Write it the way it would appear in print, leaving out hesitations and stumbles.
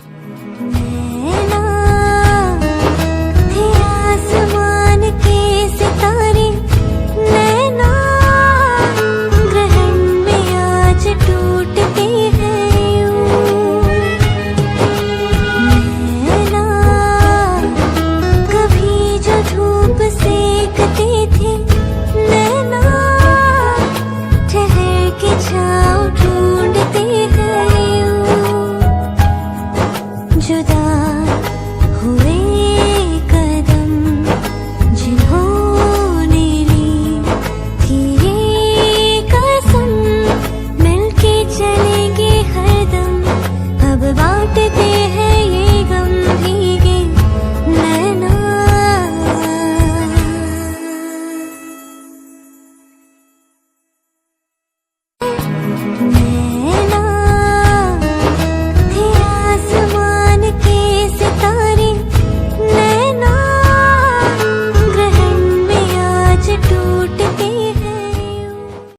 नैना थे आसमान के सितारे, नैना ग्रहण में आज टूटते हैं यूं। नैना कभी जो धूप सेकते थे, नैना ठहर के छाँव ढूंढते हैं यूं। जुदा